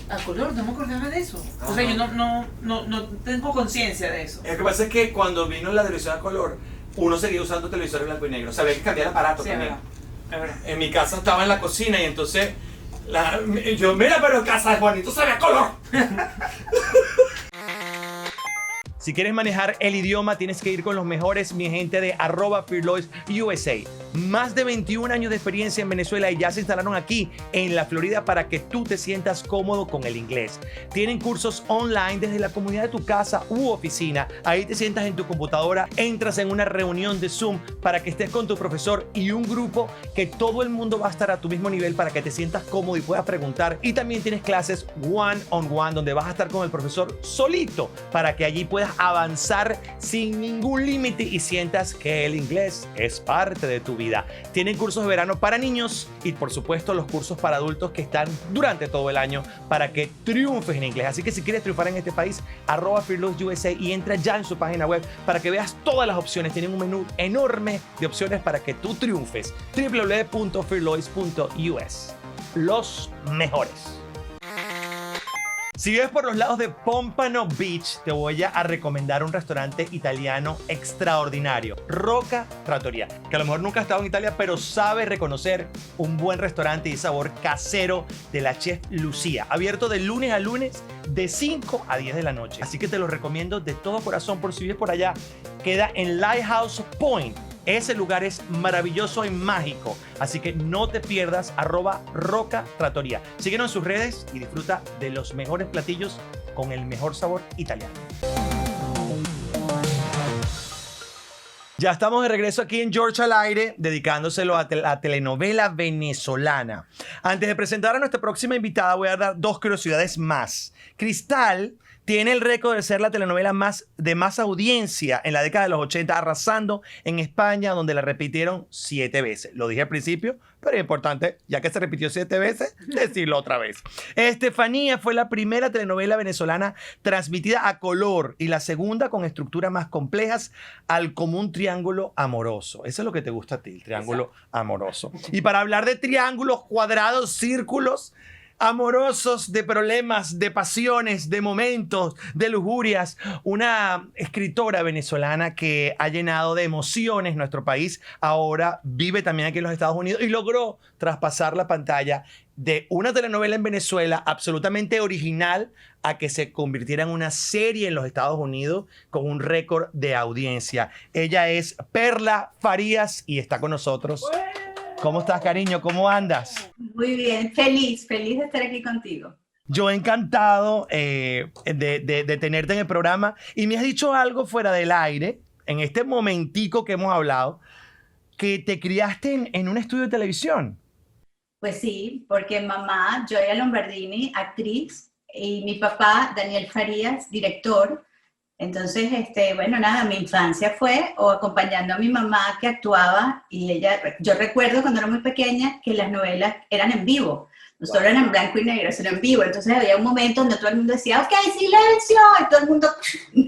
A color, no me acordaba de eso. O sea, yo no tengo conciencia de eso. Lo que pasa es que cuando vino la televisión a color, uno seguía usando televisor en blanco y negro. O sea, había que cambiar el aparato Sí, también. es verdad. En mi casa estaba en la cocina y entonces yo, mira, pero casa de Juanito se ve a color. Si quieres manejar el idioma, tienes que ir con los mejores, mi gente de @FearLoisUSA. Más de 21 años de experiencia en Venezuela y ya se instalaron aquí en la Florida para que tú te sientas cómodo con el inglés. Tienen cursos online desde la comunidad de tu casa u oficina. Ahí te sientas en tu computadora, entras en una reunión de Zoom para que estés con tu profesor y un grupo que todo el mundo va a estar a tu mismo nivel para que te sientas cómodo y puedas preguntar. Y también tienes clases one-on-one donde vas a estar con el profesor solito para que allí puedas avanzar sin ningún límite y sientas que el inglés es parte de tu vida. Tienen cursos de verano para niños y por supuesto los cursos para adultos que están durante todo el año para que triunfes en inglés. Así que si quieres triunfar en este país, @FearLoisUSA y entra ya en su página web para que veas todas las opciones. Tienen un menú enorme de opciones para que tú triunfes. www.fearlois.us. Los mejores. Si vives por los lados de Pompano Beach, te voy a recomendar un restaurante italiano extraordinario, Rocca Trattoria, que a lo mejor nunca ha estado en Italia, pero sabe reconocer un buen restaurante y sabor casero de la chef Lucía, abierto de lunes a lunes de 5 a 10 de la noche. Así que te lo recomiendo de todo corazón por si vives por allá. Queda en Lighthouse Point. Ese lugar es maravilloso y mágico, así que no te pierdas @Rocca Trattoria. Síguenos en sus redes y disfruta de los mejores platillos con el mejor sabor italiano. Ya estamos de regreso aquí en George al Aire, dedicándoselo a la telenovela venezolana. Antes de presentar a nuestra próxima invitada, voy a dar 2 curiosidades más. Cristal tiene el récord de ser la telenovela de más audiencia en la década de los 80, arrasando en España, donde la repitieron 7 veces. Lo dije al principio, pero es importante, ya que se repitió 7 veces, decirlo otra vez. Estefanía fue la primera telenovela venezolana transmitida a color y la segunda con estructuras más complejas al común triángulo amoroso. Eso es lo que te gusta a ti, el triángulo amoroso. Y para hablar de triángulos, cuadrados, círculos amorosos, de problemas, de pasiones, de momentos, de lujurias, una escritora venezolana que ha llenado de emociones nuestro país, ahora vive también aquí en los Estados Unidos y logró traspasar la pantalla de una telenovela en Venezuela absolutamente original a que se convirtiera en una serie en los Estados Unidos con un récord de audiencia. Ella es Perla Farías y está con nosotros. ¿Cómo estás, cariño? ¿Cómo andas? Muy bien, feliz de estar aquí contigo. Yo encantado de tenerte en el programa y me has dicho algo fuera del aire, en este momentico que hemos hablado, que te criaste en un estudio de televisión. Pues sí, porque mamá, Gioia Lombardini, actriz, y mi papá, Daniel Farías, director. Entonces, bueno, nada, mi infancia fue o acompañando a mi mamá que actuaba y yo recuerdo cuando era muy pequeña que las novelas eran en vivo, no solo eran en blanco y negro, sino en vivo. Entonces había un momento donde todo el mundo decía, ok, silencio, y todo el mundo,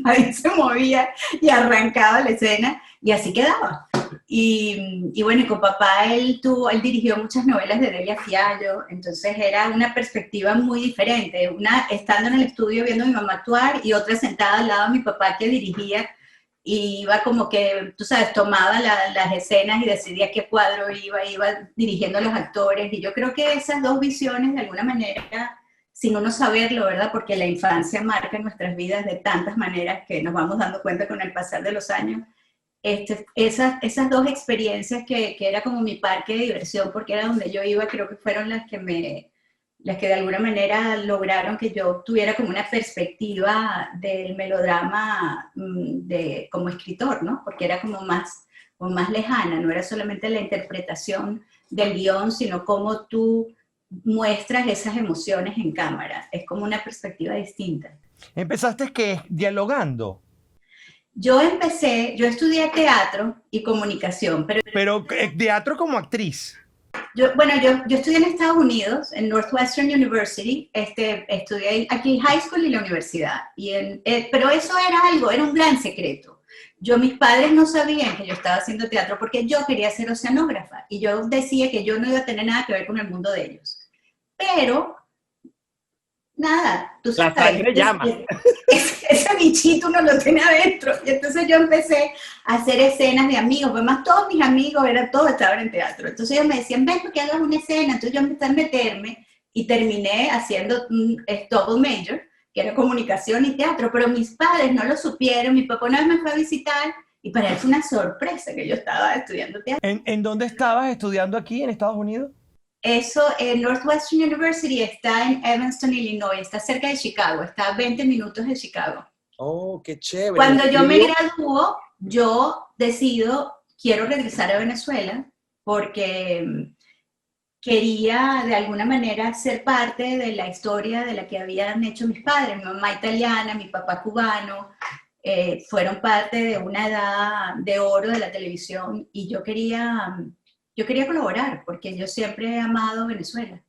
ahí se movía y arrancaba la escena y así quedaba. Y bueno, y con papá él dirigió muchas novelas de Delia Fiallo, entonces era una perspectiva muy diferente, una estando en el estudio viendo a mi mamá actuar y otra sentada al lado de mi papá que dirigía y iba como que, tú sabes, tomaba las escenas y decidía qué cuadro iba dirigiendo a los actores, y yo creo que esas dos visiones de alguna manera, sin uno saberlo, ¿verdad? Porque la infancia marca nuestras vidas de tantas maneras que nos vamos dando cuenta con el pasar de los años. Esas dos experiencias que era como mi parque de diversión, porque era donde yo iba, creo que fueron las que de alguna manera lograron que yo tuviera como una perspectiva del melodrama como escritor, ¿no? Porque era como más lejana, no era solamente la interpretación del guión, sino cómo tú muestras esas emociones en cámara. Es como una perspectiva distinta. ¿Empezaste qué? ¿Dialogando? Yo estudié teatro y comunicación, Pero teatro como actriz. Yo estudié en Estados Unidos, en Northwestern University, estudié aquí high school y la universidad, pero eso era un gran secreto. Mis padres no sabían que yo estaba haciendo teatro porque yo quería ser oceanógrafa y yo decía que yo no iba a tener nada que ver con el mundo de ellos. pero nada, tú La sabes, sangre llama. ese bichito uno lo tiene adentro. Y entonces yo empecé a hacer escenas de amigos, además todos mis amigos todos estaban en teatro. Entonces ellos me decían, ven, porque hagas una escena. Entonces yo empecé a meterme y terminé haciendo un double major, que era comunicación y teatro, pero mis padres no lo supieron. Mi papá una vez me fue a visitar y para él fue una sorpresa que yo estaba estudiando teatro. ¿En dónde estabas estudiando aquí en Estados Unidos? Eso, Northwestern University está en Evanston, Illinois, está cerca de Chicago, está a 20 minutos de Chicago. Oh, qué chévere. Cuando yo me gradúo, yo decido, quiero regresar a Venezuela porque quería de alguna manera ser parte de la historia de la que habían hecho mis padres. Mi mamá italiana, mi papá cubano, fueron parte de una edad de oro de la televisión y yo quería colaborar porque yo siempre he amado Venezuela.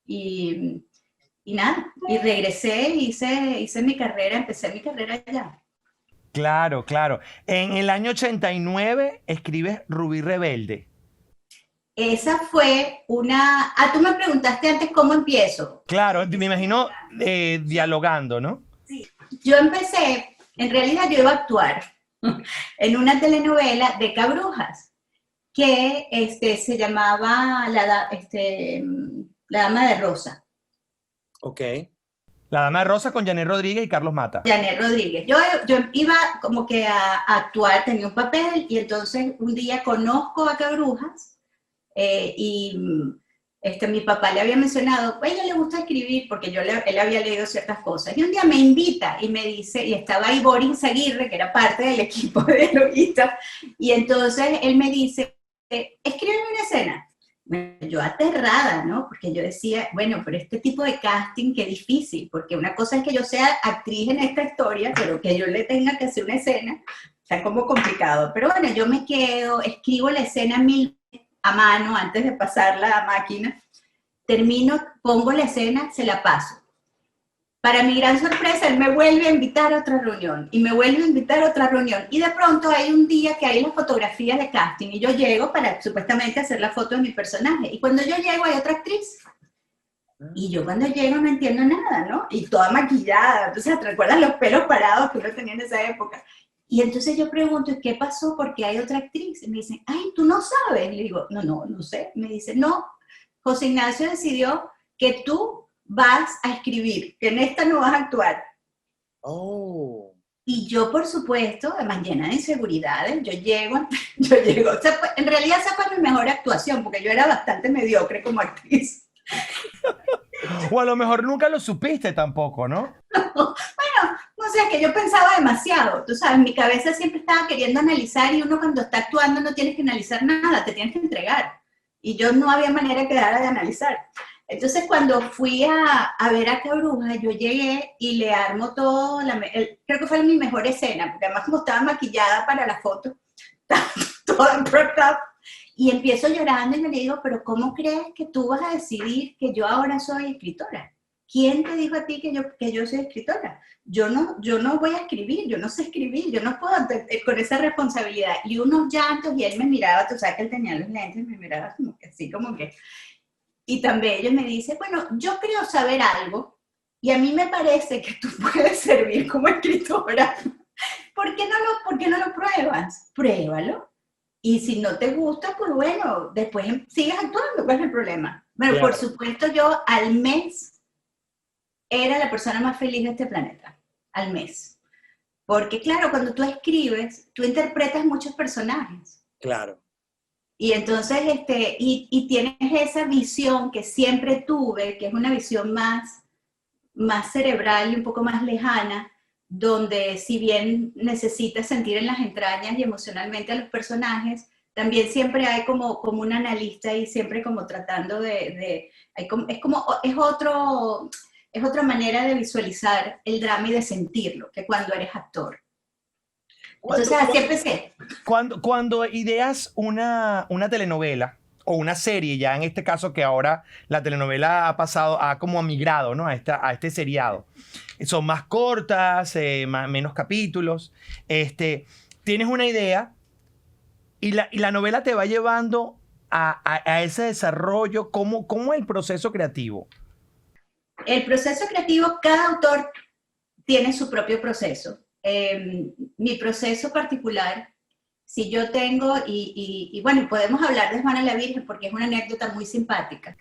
Y nada, y regresé, hice mi carrera, empecé mi carrera allá. Claro, claro. En el año 89 escribes Rubí Rebelde. Esa fue una... Ah, tú me preguntaste antes cómo empiezo. Claro, me imagino dialogando, ¿no? Sí, yo empecé, en realidad yo iba a actuar en una telenovela de Cabrujas, que se llamaba La Dama de Rosa. Ok. La Dama de Rosa con Janet Rodríguez y Carlos Mata. Janet Rodríguez. Yo iba como que a actuar, tenía un papel, y entonces un día conozco a Cabrujas, y mi papá le había mencionado, pues a ella le gusta escribir, porque él había leído ciertas cosas, y un día me invita y me dice, y estaba ahí Boris Aguirre, que era parte del equipo de dialoguistas, y entonces él me dice, escríbeme una escena. Yo aterrada, ¿no? Porque yo decía, bueno, pero este tipo de casting, qué difícil, porque una cosa es que yo sea actriz en esta historia, pero que yo le tenga que hacer una escena, está como complicado. Pero bueno, yo me quedo, escribo la escena a mano antes de pasarla a máquina, termino, pongo la escena, se la paso. Para mi gran sorpresa, él me vuelve a invitar a otra reunión, y me vuelve a invitar a otra reunión, y de pronto hay un día que hay las fotografías de casting, y yo llego para supuestamente hacer la foto de mi personaje, y cuando yo llego hay otra actriz, y yo cuando llego no entiendo nada, ¿no? Y toda maquillada, entonces te recuerdas los pelos parados que uno tenía en esa época. Y entonces yo pregunto, ¿qué pasó? ¿Por qué hay otra actriz? Y me dicen, ay, ¿tú no sabes? Le digo, no sé. Me dice, no, José Ignacio decidió que tú vas a escribir, que en esta no vas a actuar. Oh. Y yo, por supuesto, además llena de inseguridades, yo llego, o sea, en realidad esa fue mi mejor actuación, porque yo era bastante mediocre como actriz. O a lo mejor nunca lo supiste tampoco, ¿no? Bueno, no sé, es que yo pensaba demasiado, tú sabes, mi cabeza siempre estaba queriendo analizar, y uno cuando está actuando no tienes que analizar nada, te tienes que entregar. Y yo no había manera que dara de analizar. Entonces, cuando fui a ver a Cabruja, yo llegué y le armo todo, creo que fue mi mejor escena, porque además como estaba maquillada para la foto, toda prepped up, y empiezo llorando y me le digo, pero ¿cómo crees que tú vas a decidir que yo ahora soy escritora? ¿Quién te dijo a ti que yo soy escritora? Yo no voy a escribir, yo no sé escribir, yo no puedo con esa responsabilidad. Y unos llantos, y él me miraba, tú sabes que él tenía los lentes, me miraba como que así, como que... Y tan bello me dice, bueno, yo creo saber algo, y a mí me parece que tú puedes servir como escritora. ¿Por qué no lo pruebas? Pruébalo. Y si no te gusta, pues bueno, después sigues actuando, ¿cuál es el problema? Bueno, Claro. por supuesto, yo al mes era la persona más feliz de este planeta, al mes. Porque claro, cuando tú escribes, tú interpretas muchos personajes. Claro. Y entonces, y tienes esa visión que siempre tuve, que es una visión más cerebral y un poco más lejana, donde si bien necesitas sentir en las entrañas y emocionalmente a los personajes, también siempre hay como un analista y siempre como tratando es otra manera de visualizar el drama y de sentirlo, que cuando eres actor. Entonces así empecé. Cuando ideas una telenovela o una serie, ya en este caso que ahora la telenovela ha como migrado, ¿no? a este seriado. Son más cortas, menos capítulos. Tienes una idea y la novela te va llevando a ese desarrollo. ¿Cómo es el proceso creativo? el proceso creativo, cada autor tiene su propio proceso. Mi proceso particular, si yo tengo, y bueno, podemos hablar de Juana la Virgen porque es una anécdota muy simpática.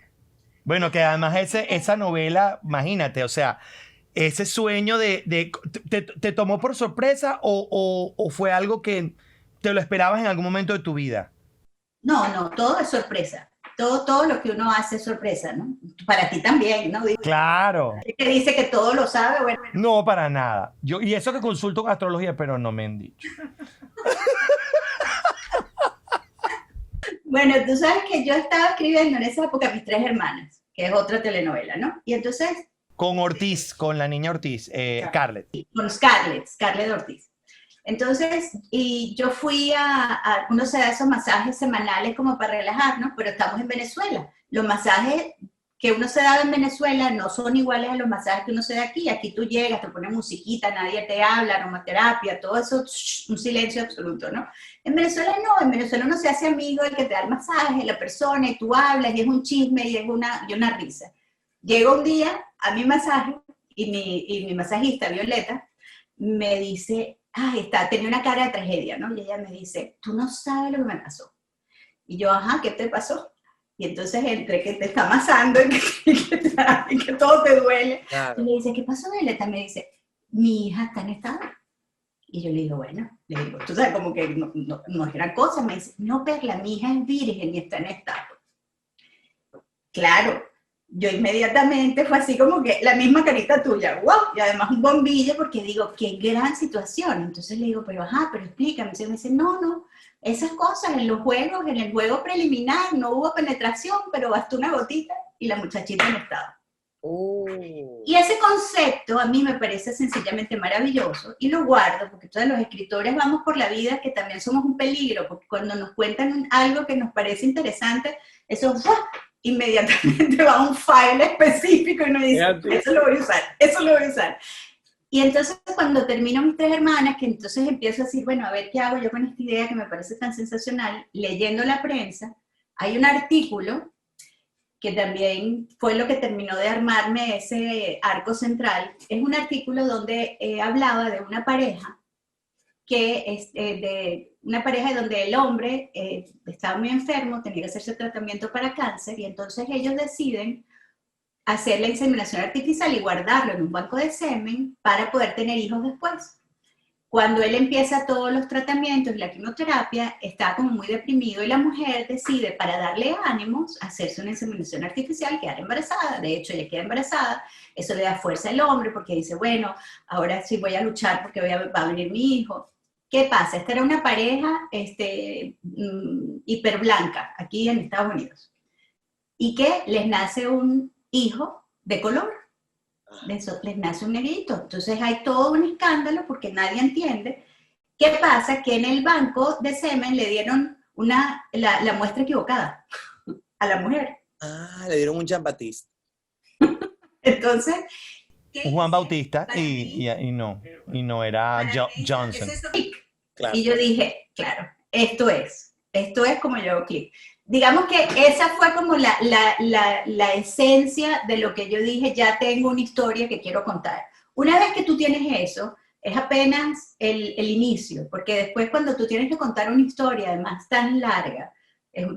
Bueno, que además esa novela, imagínate, o sea, ese sueño ¿te tomó por sorpresa o fue algo que te lo esperabas en algún momento de tu vida? No, todo es sorpresa. Todo lo que uno hace es sorpresa, ¿no? Para ti también, ¿no? Claro. Que dice que todo lo sabe, bueno. No, para nada. Y eso que consulto astrología, pero no me han dicho. Bueno, tú sabes que yo estaba escribiendo en esa época Mis Tres Hermanas, que es otra telenovela, ¿no? Y entonces... Con Ortiz, con la niña Ortiz, Scarlett. Con Scarlett Ortiz. Entonces, y yo fui uno se da esos masajes semanales como para relajarnos, pero estamos en Venezuela. Los masajes que uno se da en Venezuela no son iguales a los masajes que uno se da aquí. Aquí tú llegas, te pones musiquita, nadie te habla, aromaterapia, todo eso, un silencio absoluto, ¿no? En Venezuela no, en Venezuela uno se hace amigo del que te da el masaje, la persona, y tú hablas, y es un chisme, y es una risa. Llega un día a mi masaje, y mi masajista, Violeta, me dice, tenía una cara de tragedia, ¿no? Y ella me dice, tú no sabes lo que me pasó. Y yo, ajá, ¿qué te pasó? Y entonces entre que te está amasando y que todo te duele. Claro. Y le dice, ¿qué pasó, Violeta? Me dice, mi hija está en estado. Y yo le digo, bueno, tú sabes, como que no es gran cosa. Me dice, no, Perla, mi hija es virgen y está en estado. Claro, yo inmediatamente fue así como que la misma carita tuya, wow, y además un bombillo porque digo, qué gran situación. Entonces le digo, pero explícame. Y me dice, no, esas cosas en los juegos, en el juego preliminar no hubo penetración, pero bastó una gotita y la muchachita no estaba. Y ese concepto a mí me parece sencillamente maravilloso y lo guardo porque todos los escritores vamos por la vida que también somos un peligro, porque cuando nos cuentan algo que nos parece interesante, eso inmediatamente va a un file específico y uno dice, eso lo voy a usar. Y entonces cuando termino Mis Tres Hermanas, que entonces empiezo a decir, bueno, a ver qué hago yo con esta idea que me parece tan sensacional, leyendo la prensa, hay un artículo que también fue lo que terminó de armarme ese arco central. Es un artículo donde hablaba de una pareja donde el hombre estaba muy enfermo, tenía que hacerse tratamiento para cáncer, y entonces ellos deciden hacer la inseminación artificial y guardarlo en un banco de semen para poder tener hijos después. Cuando él empieza todos los tratamientos y la quimioterapia, está como muy deprimido y la mujer decide, para darle ánimos, hacerse una inseminación artificial, quedar embarazada. De hecho, ella queda embarazada, eso le da fuerza al hombre porque dice, bueno, ahora sí voy a luchar porque va a venir mi hijo. ¿Qué pasa? Esta era una pareja hiperblanca aquí en Estados Unidos y que les nace un hijo de color. Les nace un negrito. Entonces hay todo un escándalo porque nadie entiende. ¿Qué pasa? Que en el banco de semen le dieron la muestra equivocada a la mujer. Le dieron un Jean Baptiste. Entonces... Un Juan Bautista y no era Johnson. Claro. Y yo dije, claro, esto es como yo hago clic. Digamos que esa fue como la esencia de lo que yo dije, ya tengo una historia que quiero contar. Una vez que tú tienes eso, es apenas el inicio, porque después cuando tú tienes que contar una historia, además tan larga,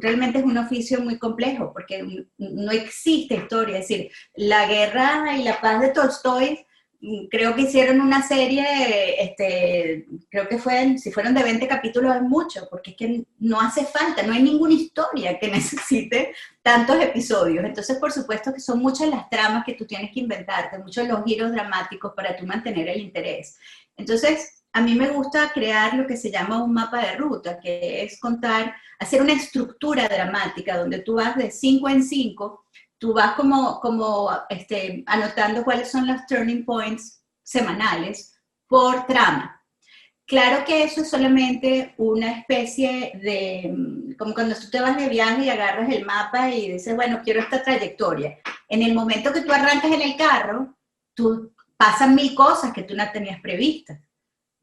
realmente es un oficio muy complejo, porque no existe historia. Es decir, La guerra y la paz de Tolstoy, creo que hicieron una serie, creo que si fueron de 20 capítulos es mucho, porque es que no hace falta, no hay ninguna historia que necesite tantos episodios. Entonces, por supuesto que son muchas las tramas que tú tienes que inventarte, muchos los giros dramáticos para tú mantener el interés. Entonces, a mí me gusta crear lo que se llama un mapa de ruta, que es hacer una estructura dramática, donde tú vas de 5 en 5, tú vas anotando cuáles son los turning points semanales por trama. Claro que eso es solamente una especie de, como cuando tú te vas de viaje y agarras el mapa y dices, bueno, quiero esta trayectoria. En el momento que tú arrancas en el carro, pasan 1000 cosas que tú no tenías previstas,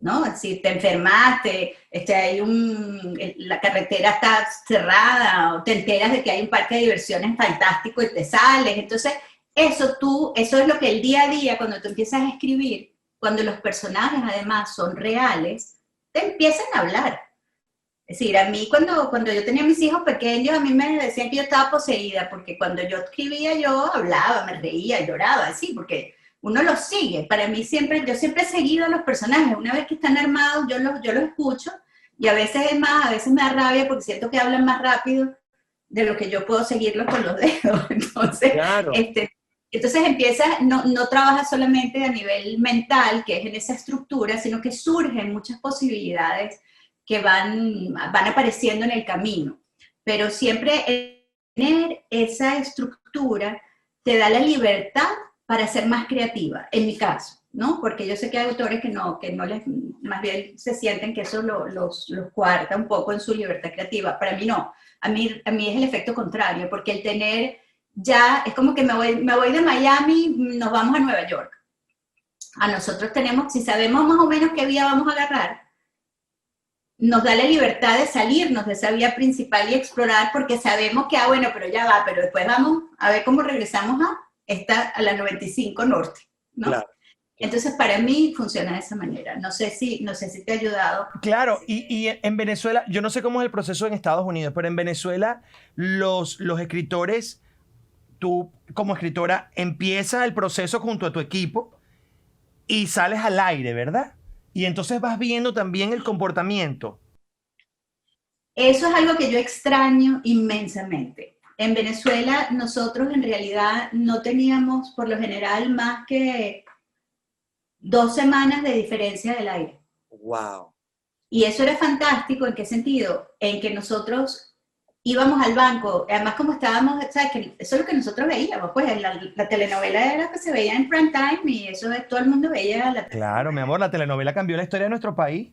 ¿no? Si te enfermaste, la carretera está cerrada, o te enteras de que hay un parque de diversiones fantástico y te sales. Entonces, eso es lo que el día a día, cuando tú empiezas a escribir, cuando los personajes además son reales, te empiezan a hablar. Es decir, a mí cuando yo tenía mis hijos pequeños, a mí me decían que yo estaba poseída, porque cuando yo escribía yo hablaba, me reía, lloraba, así, porque uno los sigue. Para mí yo siempre he seguido a los personajes. Una vez que están armados, yo los escucho, y a veces es más, a veces me da rabia porque siento que hablan más rápido de lo que yo puedo seguirlos con los dedos. Entonces, Claro. entonces no trabaja solamente a nivel mental, que es en esa estructura, sino que surgen muchas posibilidades que van apareciendo en el camino. Pero siempre tener esa estructura te da la libertad para ser más creativa, en mi caso, ¿no? Porque yo sé que hay autores que no les, más bien se sienten que eso los coarta un poco en su libertad creativa. Para mí no. A mí es el efecto contrario, porque el tener ya, es como que me voy de Miami, nos vamos a Nueva York. A nosotros si sabemos más o menos qué vía vamos a agarrar, nos da la libertad de salirnos de esa vía principal y explorar, porque sabemos que, bueno, pero ya va, pero después vamos a ver cómo regresamos a la 95 Norte, ¿no? Claro. Entonces, para mí funciona de esa manera. No sé si te ha ayudado. Claro, y en Venezuela, yo no sé cómo es el proceso en Estados Unidos, pero en Venezuela los escritores, tú como escritora, empiezas el proceso junto a tu equipo y sales al aire, ¿verdad? Y entonces vas viendo también el comportamiento. Eso es algo que yo extraño inmensamente. En Venezuela nosotros en realidad no teníamos por lo general más que 2 semanas de diferencia del aire. Wow. Y eso era fantástico. ¿En qué sentido? En que nosotros íbamos al banco, además como estábamos, ¿sabes? Que eso es lo que nosotros veíamos, pues la telenovela era que se veía en prime time y eso todo el mundo veía la. Claro, mi amor, la telenovela cambió la historia de nuestro país.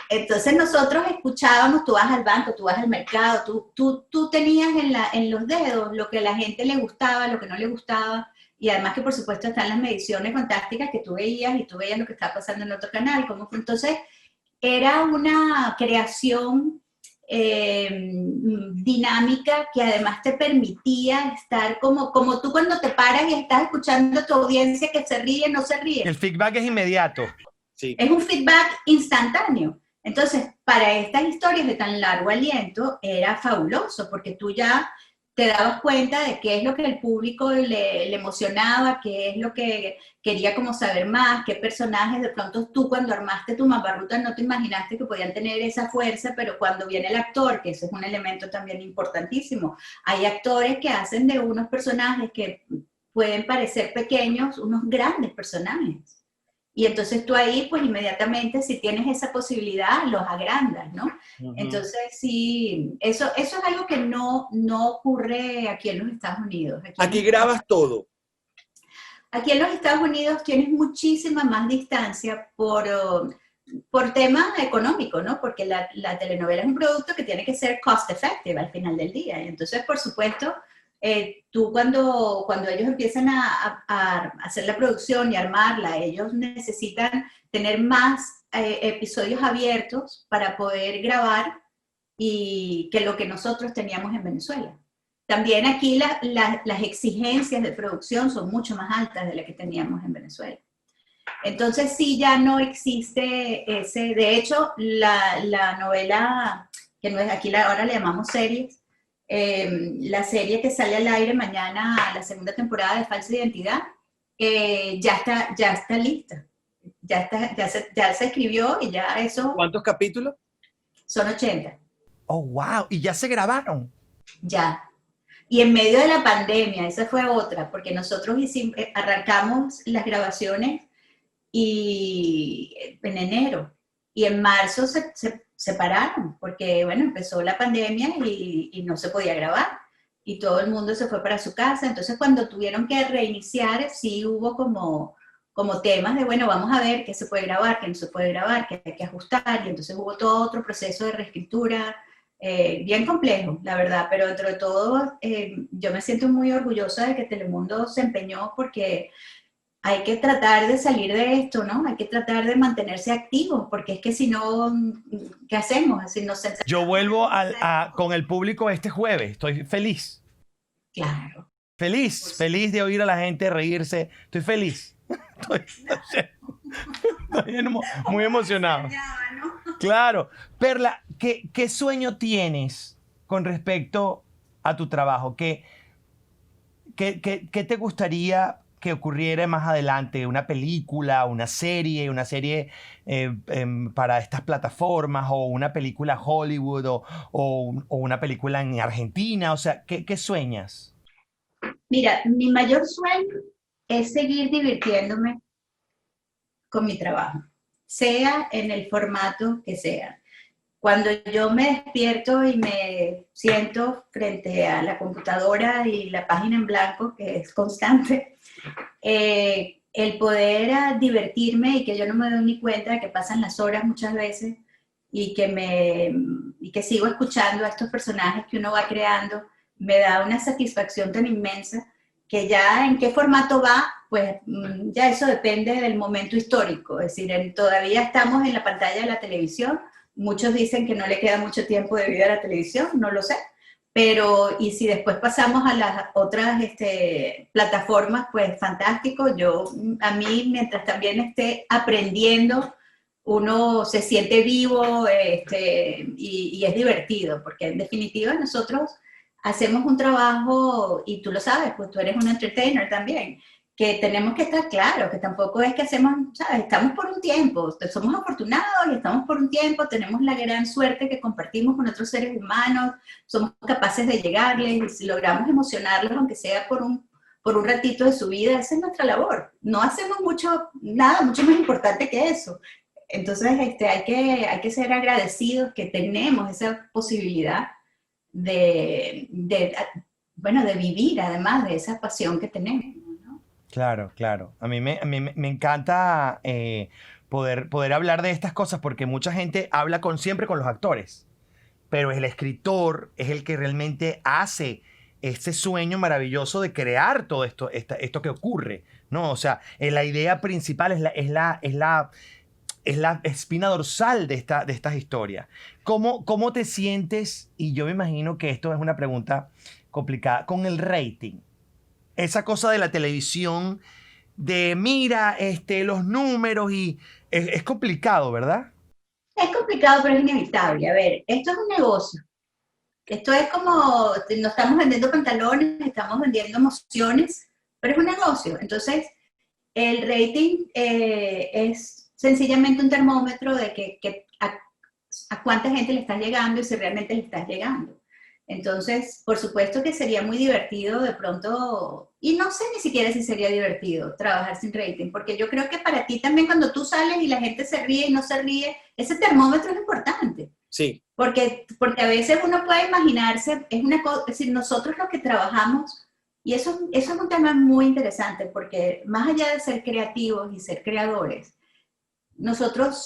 Entonces nosotros escuchábamos, tú vas al banco, tú vas al mercado, tú tenías en los dedos lo que a la gente le gustaba, lo que no le gustaba, y además que por supuesto están las mediciones fantásticas que tú veías y tú veías lo que estaba pasando en otro canal, cómo fue. Entonces era una creación dinámica que además te permitía estar como tú cuando te paras y estás escuchando a tu audiencia que se ríe, no se ríe. El feedback es inmediato. Sí. Es un feedback instantáneo. Entonces, para estas historias de tan largo aliento era fabuloso porque tú ya te dabas cuenta de qué es lo que el público le emocionaba, qué es lo que quería como saber más, qué personajes de pronto tú cuando armaste tu maparruta no te imaginaste que podían tener esa fuerza, pero cuando viene el actor, que ese es un elemento también importantísimo, hay actores que hacen de unos personajes que pueden parecer pequeños, unos grandes personajes. Y entonces tú ahí, pues inmediatamente, si tienes esa posibilidad, los agrandas, ¿no? Uh-huh. Entonces, sí, eso es algo que no ocurre aquí en los Estados Unidos. Aquí grabas todo. Aquí en los Estados Unidos tienes muchísima más distancia por tema económico, ¿no? Porque la telenovela es un producto que tiene que ser cost effective al final del día. Y entonces, por supuesto, tú cuando ellos empiezan a hacer la producción y armarla, ellos necesitan tener más episodios abiertos para poder grabar y que lo que nosotros teníamos en Venezuela. También aquí las exigencias de producción son mucho más altas de las que teníamos en Venezuela. Entonces sí, ya no existe ese, de hecho la novela, que no es aquí ahora le llamamos series, la serie que sale al aire mañana, la segunda temporada de Falsa Identidad, ya está lista. Ya se escribió y ya eso. ¿Cuántos capítulos? Son 80. Oh, wow. ¿Y ya se grabaron? Ya. Y en medio de la pandemia, esa fue otra, porque nosotros arrancamos las grabaciones en enero. Y en marzo se pararon, porque bueno, empezó la pandemia y no se podía grabar. Y todo el mundo se fue para su casa. Entonces cuando tuvieron que reiniciar, sí hubo como temas de, bueno, vamos a ver qué se puede grabar, qué no se puede grabar, qué hay que ajustar. Y entonces hubo todo otro proceso de reescritura, bien complejo, la verdad. Pero dentro de todo, yo me siento muy orgullosa de que Telemundo se empeñó porque hay que tratar de salir de esto, ¿no? Hay que tratar de mantenerse activos, porque es que si no, ¿qué hacemos? Si nos Yo vuelvo con el público este jueves, estoy feliz. Claro. Feliz de oír a la gente reírse. Estoy feliz. Estoy muy emocionado. Claro. Perla, ¿qué sueño tienes con respecto a tu trabajo? ¿Qué te gustaría que ocurriera más adelante? ¿Una película, una serie para estas plataformas, o una película Hollywood, o una película en Argentina? O sea, ¿qué sueñas? Mira, mi mayor sueño es seguir divirtiéndome con mi trabajo, sea en el formato que sea. Cuando yo me despierto y me siento frente a la computadora y la página en blanco, que es constante, el poder divertirme y que yo no me doy ni cuenta de que pasan las horas muchas veces y que sigo escuchando a estos personajes que uno va creando, me da una satisfacción tan inmensa que ya en qué formato va, pues ya eso depende del momento histórico. Es decir, todavía estamos en la pantalla de la televisión. Muchos dicen que no le queda mucho tiempo de vida a la televisión, no lo sé. Pero, y si después pasamos a las otras plataformas, pues fantástico. A mí, mientras también esté aprendiendo, uno se siente vivo y es divertido, porque en definitiva nosotros hacemos un trabajo, y tú lo sabes, pues tú eres un entertainer también, que tenemos que estar claros, que tampoco es que hacemos, ¿sabes? Estamos por un tiempo, somos afortunados y estamos por un tiempo, tenemos la gran suerte que compartimos con otros seres humanos, somos capaces de llegarles, y si logramos emocionarlos, aunque sea por un ratito de su vida, esa es nuestra labor. No hacemos nada mucho más importante que eso. Entonces hay que ser agradecidos que tenemos esa posibilidad de vivir, además de esa pasión que tenemos, ¿no? Claro, claro. A mí me encanta poder hablar de estas cosas, porque mucha gente habla siempre con los actores, pero el escritor es el que realmente hace ese sueño maravilloso de crear todo esto que ocurre, ¿no? O sea, la idea principal es la espina dorsal de estas historias. ¿Cómo te sientes? Y yo me imagino que esto es una pregunta complicada, con el rating. Esa cosa de la televisión, de mira los números, y es complicado, ¿verdad? Es complicado, pero es inevitable. A ver, esto es un negocio. Esto es como, no estamos vendiendo pantalones, estamos vendiendo emociones, pero es un negocio. Entonces, el rating es sencillamente un termómetro de a cuánta gente le estás llegando y si realmente le estás llegando. Entonces, por supuesto que sería muy divertido de pronto, y no sé ni siquiera si sería divertido trabajar sin rating, porque yo creo que para ti también, cuando tú sales y la gente se ríe y no se ríe, ese termómetro es importante. Sí. Porque a veces uno puede imaginarse, es decir, nosotros los que trabajamos, y eso es un tema muy interesante, porque más allá de ser creativos y ser creadores, nosotros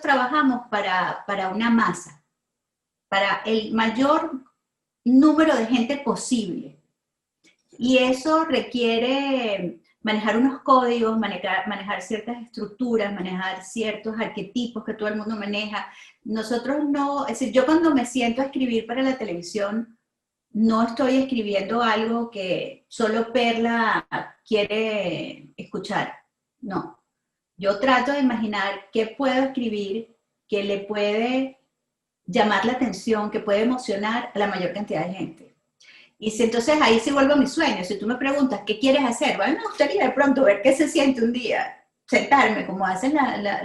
trabajamos para una masa, para el mayor número de gente posible. Y eso requiere manejar unos códigos, manejar ciertas estructuras, manejar ciertos arquetipos que todo el mundo maneja. Nosotros no, es decir, yo cuando me siento a escribir para la televisión, no estoy escribiendo algo que solo Perla quiere escuchar, no. Yo trato de imaginar qué puedo escribir que le puede llamar la atención, que puede emocionar a la mayor cantidad de gente. Y entonces ahí sí vuelvo a mis sueños. Si tú me preguntas, ¿qué quieres hacer? Bueno, me gustaría de pronto ver qué se siente un día, sentarme, como hacen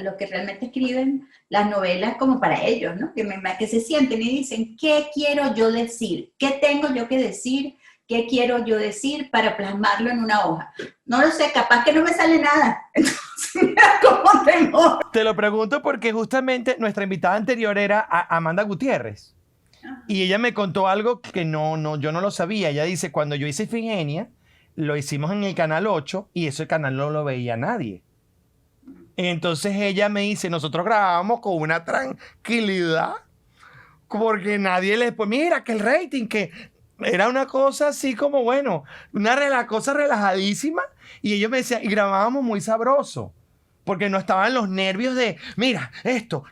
los que realmente escriben las novelas como para ellos, ¿no? Que se sienten y dicen, ¿qué quiero yo decir? ¿Qué tengo yo que decir? ¿Qué quiero yo decir para plasmarlo en una hoja? No lo sé, capaz que no me sale nada. Entonces, ¿cómo tengo? Te lo pregunto porque justamente nuestra invitada anterior era Amanda Gutiérrez. Y ella me contó algo que yo no lo sabía. Ella dice, cuando yo hice Ifigenia, lo hicimos en el Canal 8 y ese canal no lo veía nadie. Entonces ella me dice, nosotros grabábamos con una tranquilidad, porque nadie pues mira, que el rating, que era una cosa así como, bueno, cosa relajadísima. Y ellos me decían, y grabábamos muy sabroso, porque no estaban los nervios de, mira, esto.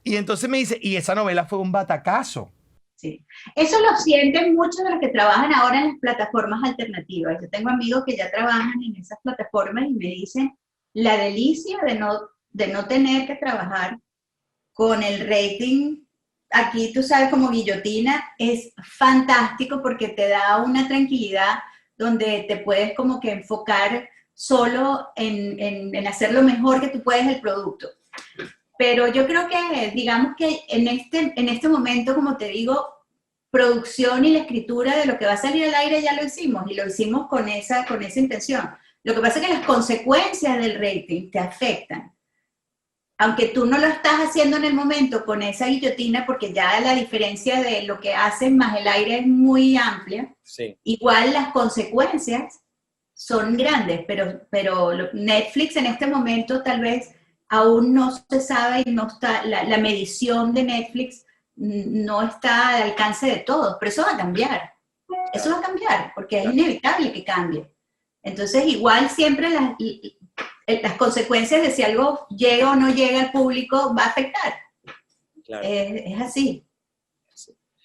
Y entonces me dice, y esa novela fue un batacazo. Sí. Eso lo sienten muchos de los que trabajan ahora en las plataformas alternativas. Yo tengo amigos que ya trabajan en esas plataformas y me dicen la delicia de no tener que trabajar con el rating. Aquí tú sabes, como guillotina, es fantástico porque te da una tranquilidad donde te puedes como que enfocar solo en hacer lo mejor que tú puedes el producto. Pero yo creo que, digamos que en este momento, como te digo, producción y la escritura de lo que va a salir al aire ya lo hicimos, y lo hicimos con esa intención. Lo que pasa es que las consecuencias del rating te afectan. Aunque tú no lo estás haciendo en el momento con esa guillotina, porque ya la diferencia de lo que haces más el aire es muy amplia, Sí. igual las consecuencias son grandes, pero Netflix en este momento tal vez aún no se sabe y no está, la medición de Netflix no está al alcance de todos, pero eso va a cambiar. Eso va a cambiar, porque es inevitable que cambie. Entonces, igual siempre las consecuencias de si algo llega o no llega al público va a afectar. Claro. Es así.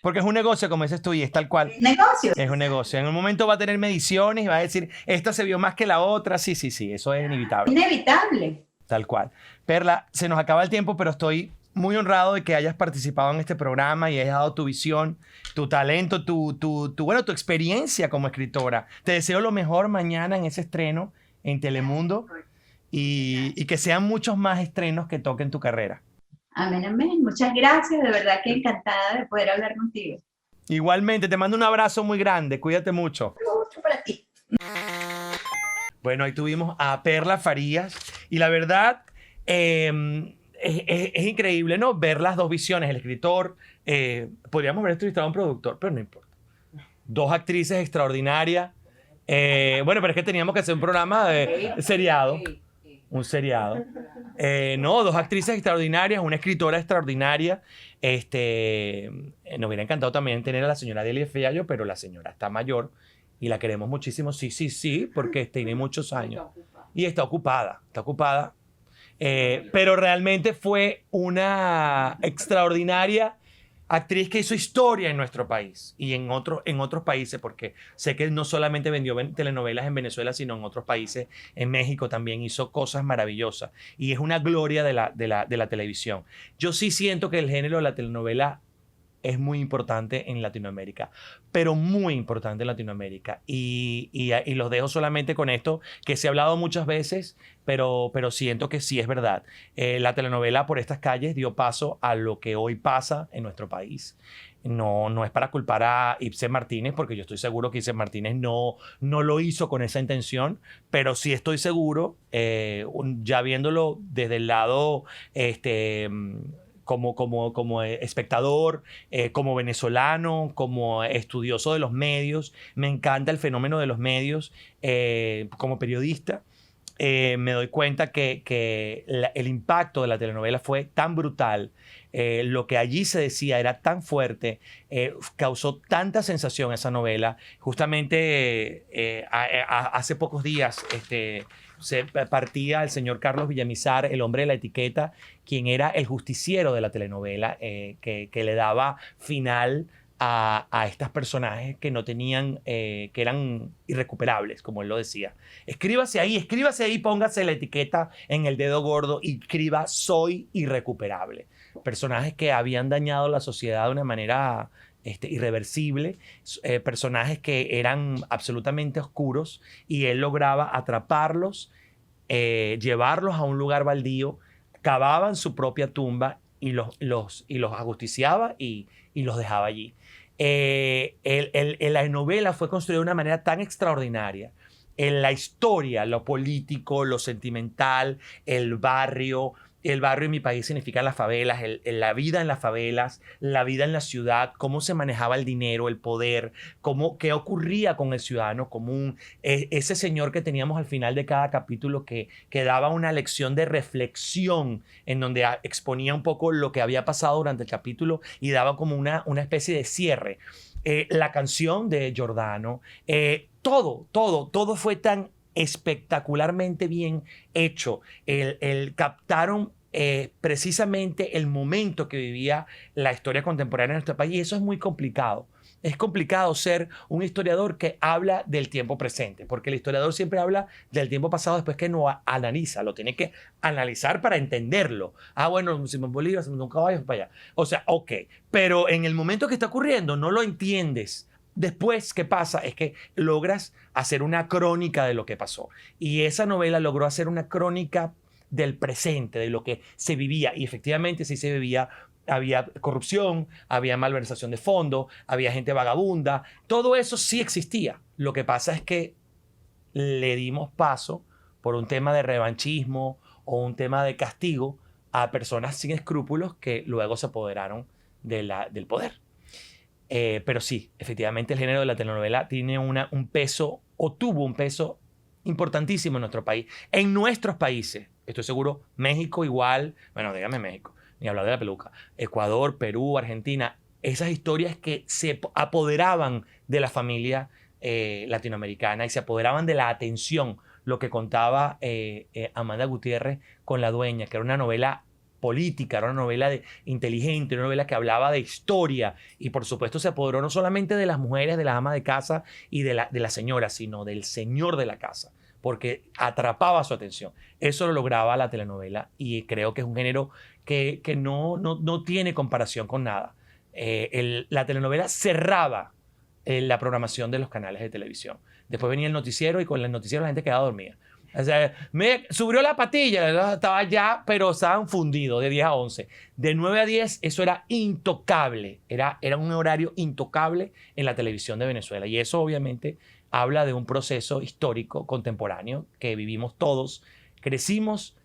Porque es un negocio, como dices tú, y es tal cual. Negocio. Es un negocio. En un momento va a tener mediciones y va a decir, esta se vio más que la otra. Sí, eso es inevitable. Inevitable. Tal cual. Perla, se nos acaba el tiempo, pero estoy muy honrado de que hayas participado en este programa y hayas dado tu visión, tu talento, tu experiencia como escritora. Te deseo lo mejor mañana en ese estreno en Telemundo y que sean muchos más estrenos que toquen tu carrera. Amén, amén. Muchas gracias. De verdad que encantada de poder hablar contigo. Igualmente, te mando un abrazo muy grande. Cuídate mucho. Mucho para ti. Bueno, ahí tuvimos a Perla Farías y la verdad es increíble, ¿no? Ver las dos visiones, el escritor, podríamos haber entrevistado a un productor, pero no importa. Dos actrices extraordinarias. Bueno, pero es que teníamos que hacer un programa de seriado. Un seriado. No, dos actrices extraordinarias, una escritora extraordinaria. Nos hubiera encantado también tener a la señora Delia Fiallo, pero la señora está mayor y la queremos muchísimo. Sí, porque tiene muchos años. Y está ocupada. Pero realmente fue una extraordinaria actriz que hizo historia en nuestro país y en otros países, porque sé que no solamente vendió telenovelas en Venezuela, sino en otros países. En México también hizo cosas maravillosas y es una gloria de la televisión. Yo sí siento que el género de la telenovela es muy importante en Latinoamérica, pero muy importante en Latinoamérica. Y los dejo solamente con esto, que se ha hablado muchas veces, pero siento que sí es verdad. La telenovela por estas calles dio paso a lo que hoy pasa en nuestro país. No es para culpar a Ibsen Martínez, porque yo estoy seguro que Ibsen Martínez no lo hizo con esa intención, pero sí estoy seguro, ya viéndolo desde el lado como espectador, como venezolano, como estudioso de los medios. Me encanta el fenómeno de los medios. Como periodista, me doy cuenta que el impacto de la telenovela fue tan brutal. Lo que allí se decía era tan fuerte, causó tanta sensación esa novela. Justamente hace pocos días se partía el señor Carlos Villamizar, el hombre de la etiqueta, quien era el justiciero de la telenovela, que le daba final a estos personajes que no tenían, que eran irrecuperables, como él lo decía. Escríbase ahí, póngase la etiqueta en el dedo gordo y escriba soy irrecuperable. Personajes que habían dañado la sociedad de una manera irreversible, personajes que eran absolutamente oscuros y él lograba atraparlos, llevarlos a un lugar baldío, cavaban su propia tumba y los ajusticiaba y los dejaba allí. La novela fue construida de una manera tan extraordinaria. En la historia, lo político, lo sentimental, el barrio en mi país significa las favelas, la vida en las favelas, la vida en la ciudad, cómo se manejaba el dinero, el poder, qué ocurría con el ciudadano común. Ese señor que teníamos al final de cada capítulo que daba una lección de reflexión en donde exponía un poco lo que había pasado durante el capítulo y daba como una especie de cierre. La canción de Giordano, todo fue tan espectacularmente bien hecho. Captaron precisamente el momento que vivía la historia contemporánea en nuestro país. Y eso es muy complicado. Es complicado ser un historiador que habla del tiempo presente, porque el historiador siempre habla del tiempo pasado después que no analiza, lo tiene que analizar para entenderlo. Ah, bueno, Simón Bolívar, se montó un caballo para allá. O sea, ok, pero en el momento que está ocurriendo no lo entiendes. Después, ¿qué pasa? Es que logras hacer una crónica de lo que pasó. Y esa novela logró hacer una crónica del presente, de lo que se vivía. Y efectivamente sí se vivía. Había corrupción, había malversación de fondos, había gente vagabunda. Todo eso sí existía. Lo que pasa es que le dimos paso por un tema de revanchismo o un tema de castigo a personas sin escrúpulos que luego se apoderaron del poder. Pero sí, efectivamente el género de la telenovela tiene un peso o tuvo un peso importantísimo en nuestro país. En nuestros países, estoy seguro, México igual, bueno, dígame México, ni hablar de la peluca, Ecuador, Perú, Argentina, esas historias que se apoderaban de la familia latinoamericana y se apoderaban de la atención, lo que contaba Amanda Gutiérrez con La Dueña, que era una novela política, era una novela inteligente, una novela que hablaba de historia y por supuesto se apoderó no solamente de las mujeres, de las amas de casa y de la señora, sino del señor de la casa, porque atrapaba su atención. Eso lo lograba la telenovela y creo que es un género que no tiene comparación con nada. La telenovela cerraba la programación de los canales de televisión. Después venía el noticiero y con el noticiero la gente quedaba dormida. O sea, me subió la patilla, estaba ya, pero estaban fundidos de 10 a 11. De 9 a 10, eso era intocable. Era un horario intocable en la televisión de Venezuela. Y eso obviamente habla de un proceso histórico contemporáneo que vivimos todos, crecimos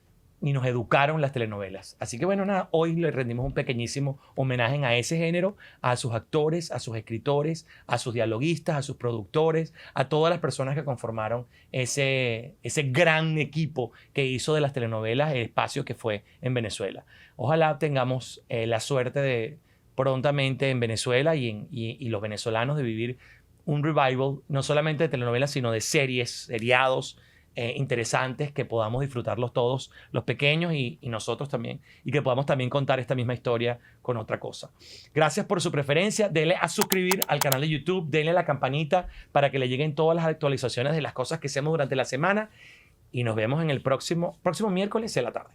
y nos educaron las telenovelas. Así que bueno, nada, hoy le rendimos un pequeñísimo homenaje a ese género, a sus actores, a sus escritores, a sus dialoguistas, a sus productores, a todas las personas que conformaron ese gran equipo que hizo de las telenovelas el espacio que fue en Venezuela. Ojalá tengamos la suerte de prontamente en Venezuela y los venezolanos de vivir un revival, no solamente de telenovelas, sino de series, seriados, interesantes que podamos disfrutarlos todos, los pequeños y nosotros también, y que podamos también contar esta misma historia con otra cosa. Gracias por su preferencia. Denle a suscribir al canal de YouTube, denle a la campanita para que le lleguen todas las actualizaciones de las cosas que hacemos durante la semana y nos vemos en el próximo miércoles en la tarde.